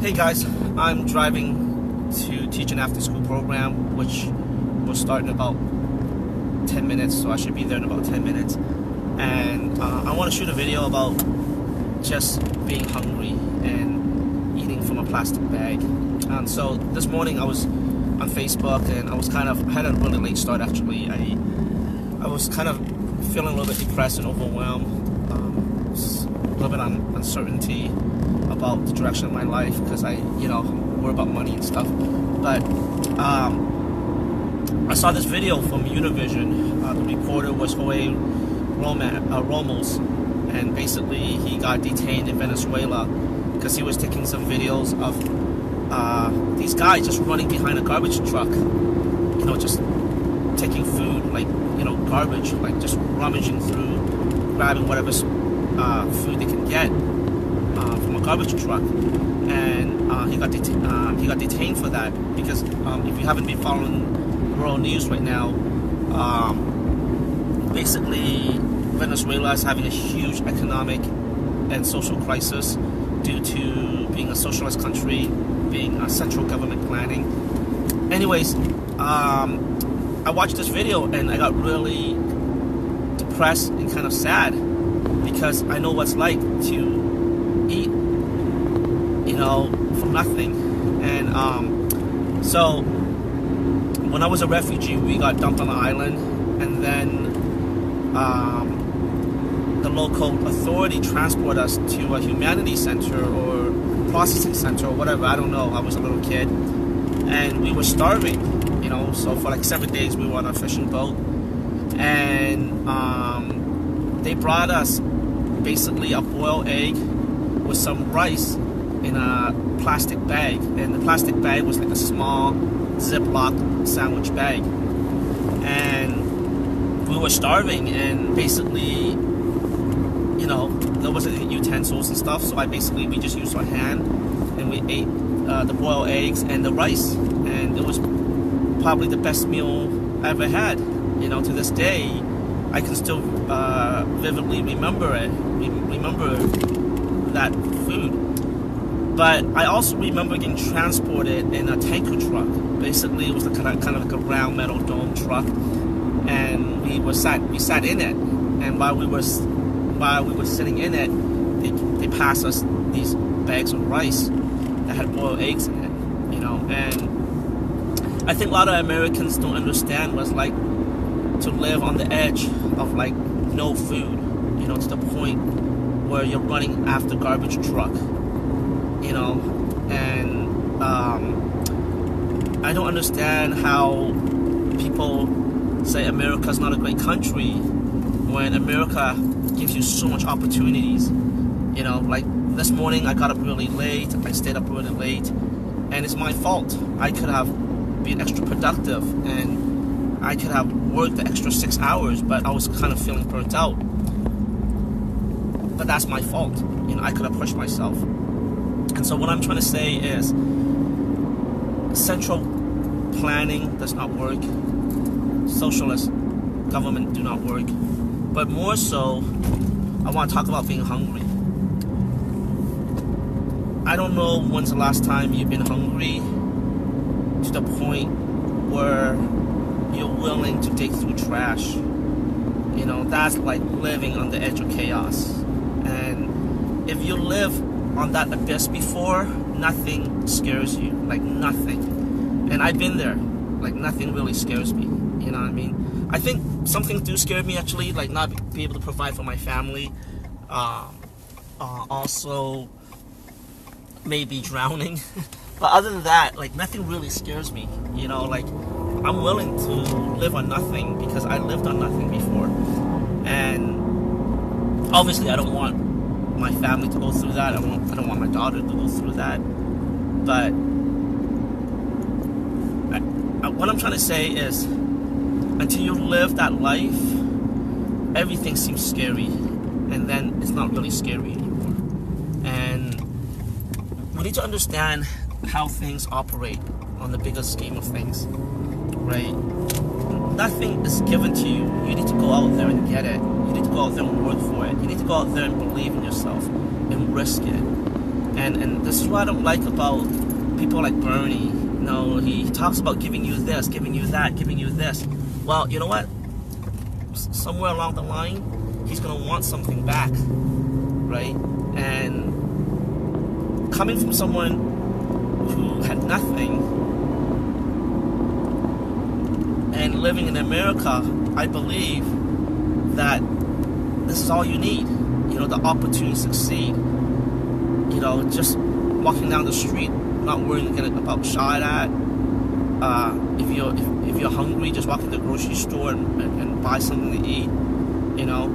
Hey guys, I'm driving to teach an after-school program, which will start in about 10 minutes, so I should be there in about 10 minutes. And I want to shoot a video about just being hungry and eating from a plastic bag. So this morning I was on Facebook and I had a really late start actually. I was kind of feeling a little bit depressed and overwhelmed. A little bit on uncertainty about the direction of my life because I worry about money and stuff. But I saw this video from Univision. The reporter was Jorge Ramos, and basically he got detained in Venezuela because he was taking some videos of these guys just running behind a garbage truck, just taking food, like garbage, like just rummaging through, grabbing whatever food they can get from a garbage truck. And he got detained for that because if you haven't been following world news right now, basically Venezuela is having a huge economic and social crisis due to being a socialist country, being a central government planning. Anyways, I watched this video and I got really depressed and kind of sad because I know what it's like to eat, for nothing. And so when I was a refugee, we got dumped on an island, and then the local authority transported us to a humanity center or processing center or whatever. I don't know. I was a little kid, and we were starving. So for like 7 days we were on a fishing boat, and they brought us basically a boiled egg with some rice in a plastic bag, and the plastic bag was like a small Ziploc sandwich bag, and we were starving, and basically there wasn't any utensils and stuff, so we just used our hand and we ate the boiled eggs and the rice, and it was probably the best meal I ever had. To this day I can still vividly remember it, remember that food. But I also remember getting transported in a tanker truck. Basically, it was kind of like a round metal dome truck, and we sat in it. And while we were sitting in it, they passed us these bags of rice that had boiled eggs in it. And I think a lot of Americans don't understand what it's like to live on the edge of like no food. To the point where you're running after garbage truck. And I don't understand how people say America's not a great country when America gives you so much opportunities. Like this morning I got up really late, I stayed up really late, and it's my fault. I could have been extra productive and I could have worked the extra 6 hours, but I was kind of feeling burnt out. But that's my fault. I could have pushed myself. And so what I'm trying to say is central planning does not work. Socialist government do not work. But more so, I want to talk about being hungry. I don't know when's the last time you've been hungry to the point where you're willing to dig through trash. That's like living on the edge of chaos. And if you live on that abyss before, nothing scares you, like nothing. And I've been there, like nothing really scares me, you know what I mean? I think some things do scare me actually, like not be able to provide for my family, also maybe drowning. But other than that, like nothing really scares me, like I'm willing to live on nothing because I lived on nothing before. And obviously I don't want my family to go through that. I don't want my daughter to go through that. But what I'm trying to say is, until you live that life, everything seems scary, and then it's not really scary anymore. And we need to understand how things operate on the bigger scheme of things, right? Nothing is given to you. You need to go out there and get it. You need to go out there and work for it. You need to go out there and believe in yourself and risk it. And this is what I don't like about people like Bernie. You know, he talks about giving you this, giving you that, giving you this. Well, you know what? Somewhere along the line, he's gonna want something back, right? And coming from someone who had nothing and living in America, I believe that this is all you need. You know, the opportunity to succeed. You know, just walking down the street, not worrying about shot at. If you're hungry, just walk to the grocery store and buy something to eat. You know,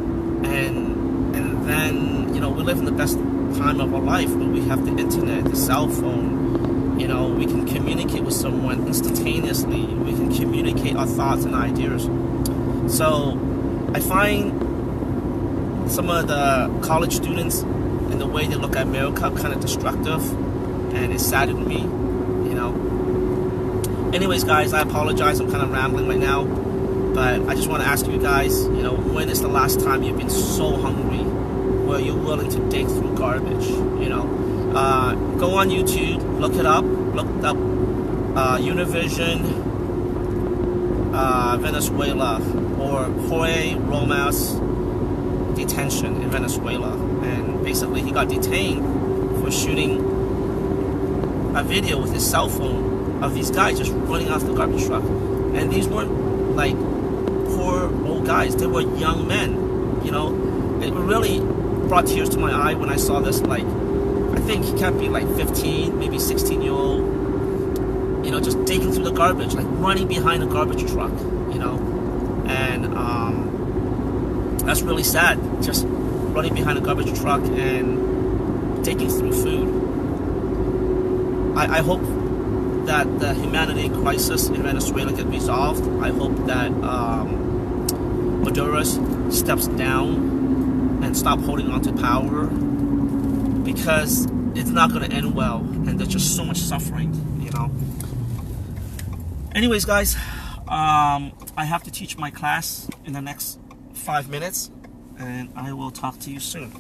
and then, you know, we live in the best time of our life where we have the internet, the cell phone. You know, we can communicate with someone instantaneously. We can communicate our thoughts and ideas. So I find some of the college students and the way they look at America kind of destructive, and it saddened me, you know. Anyways, guys, I apologize. I'm kind of rambling right now, but I just want to ask you guys, you know, when is the last time you've been so hungry where you're willing to dig through garbage, you know? Go on YouTube, look it up, look up Univision Venezuela or Jorge Romas detention in Venezuela. And basically he got detained for shooting a video with his cell phone of these guys just running off the garbage truck. And these weren't like poor old guys, they were young men, you know. It really brought tears to my eye when I saw this. Like, I think he can't be like 15, maybe 16-year-old, you know, just digging through the garbage, like running behind a garbage truck, you know. And that's really sad, just running behind a garbage truck and digging through food. I hope that the humanity crisis in Venezuela gets resolved. I hope that Maduro steps down and stop holding on to power, because it's not going to end well, and there's just so much suffering, you know. Anyways, guys, I have to teach my class in the next 5 minutes, and I will talk to you soon.